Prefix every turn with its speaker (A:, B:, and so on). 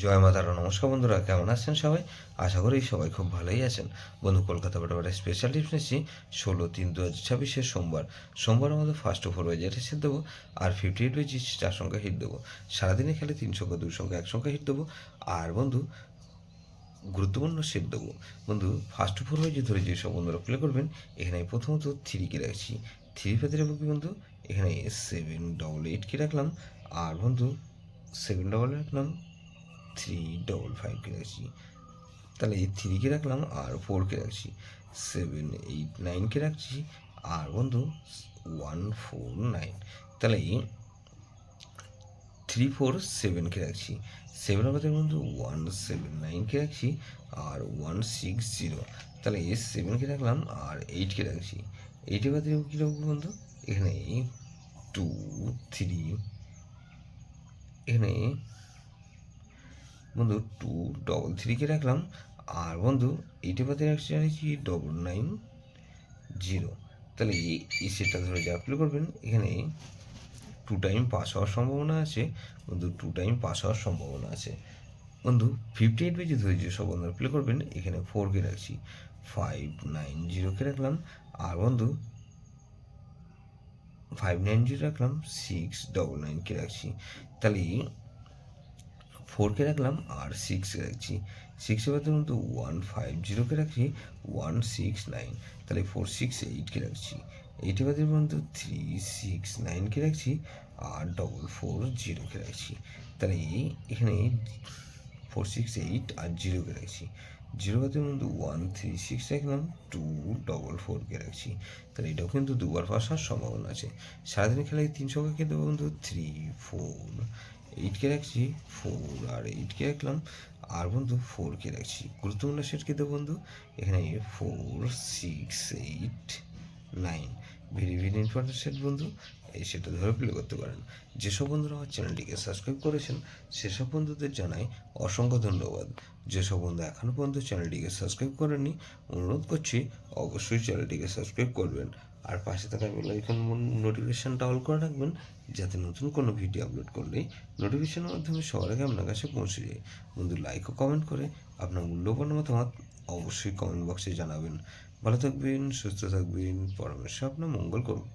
A: জয় মা তারা। নমস্কার বন্ধুরা, কেমন আছেন সবাই? আশা করি সবাই খুব ভালোই আছেন। বন্ধু, কলকাতা বরাবর স্পেশাল টিপস নিচ্ছি 16/3/2026 সোমবার আমাদের ফার্স্ট ওভার বাই যেটা সেট দেবো, আর 58 বাই 4 সংখ্যা হিট দেবো। সারাদিনে খেলে 3 সংখ্যা 2 সংখ্যা 1 সংখ্যা হিট দেবো। আর বন্ধু, গুরুত্বপূর্ণ সেট দেবো। বন্ধু, ফার্স্ট ওভার বাই যে ধরে যেসব বন্ধুরা প্লে করবেন, এখানে প্রথমত 3 কে রাখছি। 3 পেতে রাখবো কি বন্ধু? এখানে 788 রাখলাম। আর বন্ধু, 7 রাখলাম, 355 রাখছি। তাহলে এই 3 রাখলাম আর 4 রাখছি, 789 রাখছি। আর বন্ধু, 149। তাহলে 347 রাখছি। 7 আমাদের বন্ধু 179 রাখছি। আর 160। তাহলে 7 রাখলাম আর 8 রাখছি। 8 বাদে কী রাখবো বন্ধু? এখানে 2 3, এখানে বন্ধু 233 রাখলাম। আর বন্ধু, এইটা বাদে রাখছি 990। তাহলে এই সেটটা ধরে যা অ্যাপ্লাই করবেন, এখানে 2 টাইম পাস হওয়ার সম্ভাবনা আছে। বন্ধু, 2 টাইম পাস হওয়ার সম্ভাবনা আছে। বন্ধু, 58 ধরে যেসব বন্ধুরা প্লে করবেন, এখানে 4 রাখছি, 590 রাখলাম। আর বন্ধু, 590 রাখলাম, 699 রাখছি। তাহলে 4 রাখলাম আর 6 রাখছি। 6 বাদে কিন্তু 150 রাখছি, 169। তাহলে 468 রাখছি। 8 বাদে কিন্তু 369 রাখছি। আর 440 রাখছি। তাহলে এখানে 468 আর 0 রাখছি। 0 বাদে কিন্তু 136 রাখলাম, 244 রাখছি। তাহলে এটাও কিন্তু দুবার পাস হওয়ার সম্ভাবনা আছে। সারাদিনের খেলায় 3 সংখ্যা কিন্তু বন্ধু 3 4 8 রাখছি, 4 আর 8 রাখলাম। আর বন্ধু, 4 রাখছি। গুরুত্বপূর্ণ সেট কিন্তু বন্ধু এখানে 4 6 8 9। ভেরি ভেরি ইম্পর্টেন্ট সেট বন্ধু। এই সেটটা ধরে প্লে করতে পারেন। যেসব বন্ধুরা আমার চ্যানেলটিকে সাবস্ক্রাইব করেছেন, সেসব বন্ধুদের জানাই অসংখ্য ধন্যবাদ। যেসব বন্ধু এখনও পর্যন্ত চ্যানেলটিকে সাবস্ক্রাইব করেননি, অনুরোধ করছি অবশ্যই চ্যানেলটিকে সাবস্ক্রাইব করবেন। আর পাশে থাকা বেল আইকন নোটিফিকেশানটা অল করে রাখবেন, যাতে নতুন কোনো ভিডিও আপলোড করলেই নোটিফিকেশনের মাধ্যমে সবার আগে আপনার কাছে পৌঁছে যায়। বন্ধু, লাইক ও কমেন্ট করে আপনার মূল্যবান মতামত অবশ্যই কমেন্ট বক্সে জানাবেন। ভালো থাকবেন, সুস্থ থাকবেন, পরমেশ্বর আপনার মঙ্গল করুন।